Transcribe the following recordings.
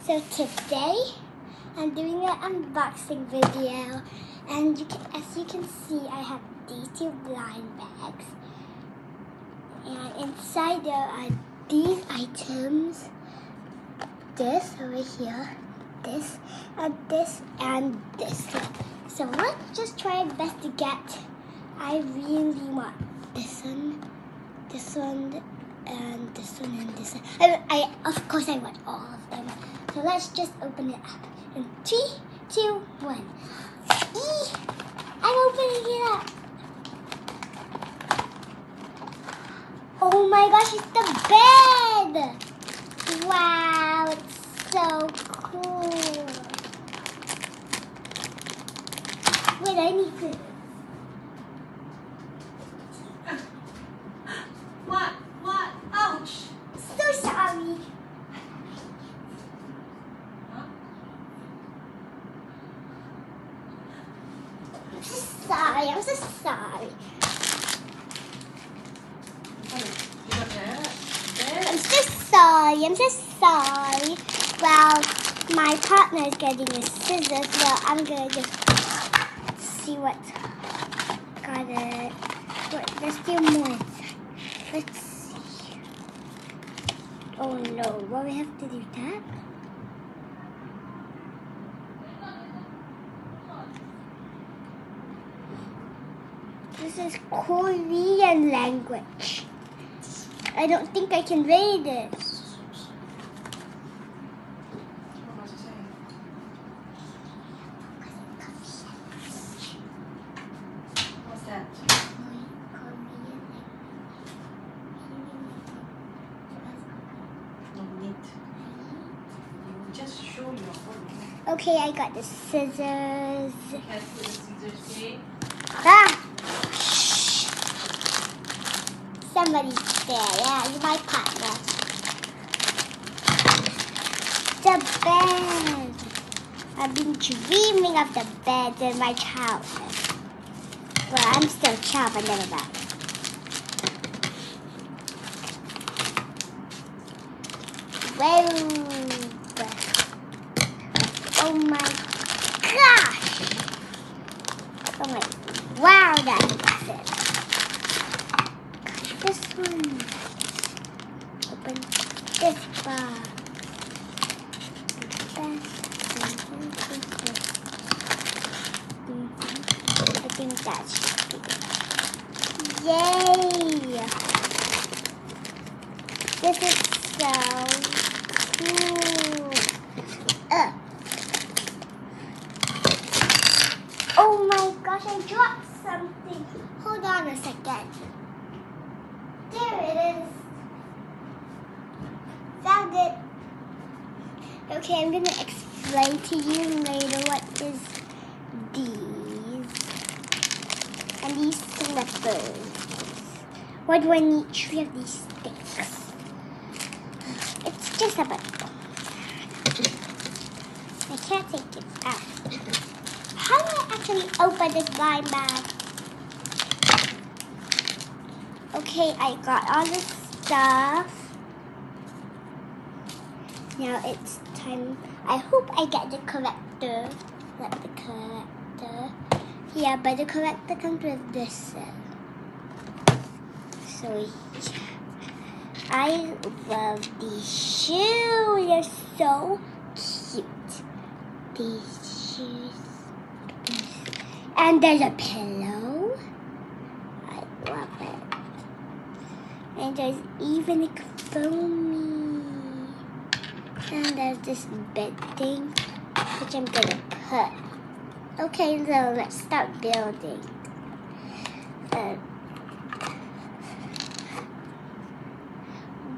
So today I'm doing an unboxing video, and as you can see, I have these two blind bags, and inside there are these items. This over here, this, and this, and this. So let's just try our best to get. I really want this one, this one, and this one, and this one. Of course I want all of them. So let's just open it up. In 3, 2, 1. I'm opening it up. Oh my gosh, it's the bed! Wow, it's so cool. Wait, I need to. What? Ouch! So sorry. Huh? I'm so sorry. I'm so sorry. Well, my partner is getting a scissors, so I'm gonna just see what's got it. There's still more inside. Let's see. Oh no, well, we have to do that. This is Korean language. I don't think I can read it. What's that? No need. You just show your phone. Okay, I got the scissors. Careful the scissors, okay? Ah! Shh. Somebody's there. Yeah, it's my partner. The bed. I've been dreaming of the bed in my childhood. Well, I'm still a child, but never mind. Whoa. Oh my gosh. Oh my, wow, that's it. This one. Open this box. I think that should be it. Yay! This is so cool. Oh my gosh, I dropped something. Hold on a second. There it is. Found it. Okay, I'm going to explain to you later what is these. And these slippers. Why do I need 3 of these sticks? It's just a button. I can't take it out. How do I actually open this blind bag? Okay, I got all this stuff. Now it's time. I hope I get the corrector. Not the corrector. Yeah, but the corrector comes with this set. So yeah. I love these shoes. They're so cute. These shoes. And there's a pillow. I love it. And there's even a Kuromi. And there's this bed thing, which I'm gonna put. Okay, so let's start building.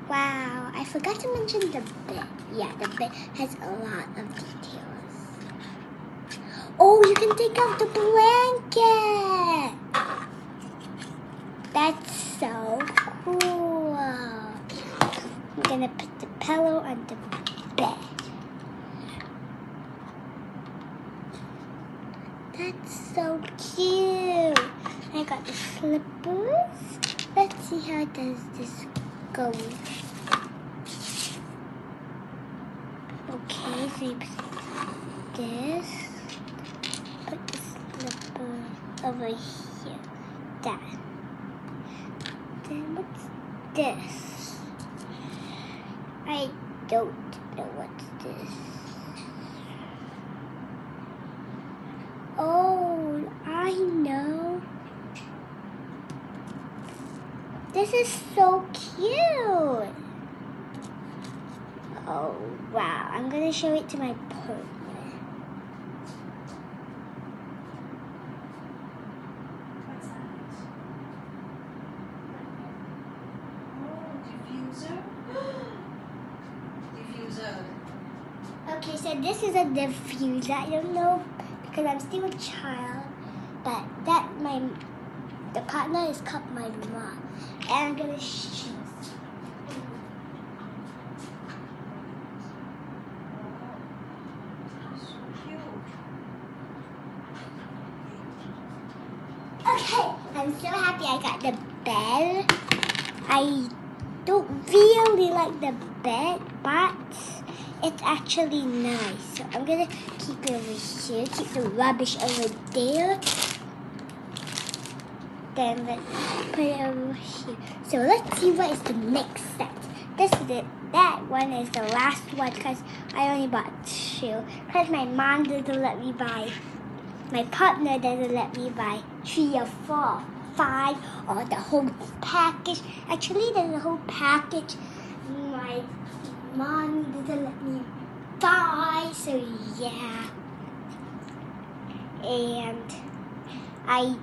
Wow, I forgot to mention the bed. Yeah, the bed has a lot of details. Oh, you can take out the blanket. That's so cool. I'm gonna put the pillow on the bed. That's so cute. I got the slippers. Let's see how does this go. Okay. same this. Put the slipper over here. That. Then what's this? I don't know what's this. Oh, I know. This is so cute. Oh, wow. I'm going to show it to my partner. What's that? Oh, diffuser. Diffuser. Okay, so this is a diffuser. I don't know because I'm still a child, but the partner is called my mom. And I'm going to show. So cute. Okay, I'm so happy I got the bed. I don't really like the bed, but it's actually nice. So I'm gonna keep it over here, keep the rubbish over there. Then let's put it over here. So let's see what is the next set. This is it. That one is the last one because I only bought 2. Because my mom doesn't let me buy. My partner doesn't let me buy 3 or 4, 5, or the whole package. Actually, there's a whole package. My mom doesn't let me buy, so yeah. And I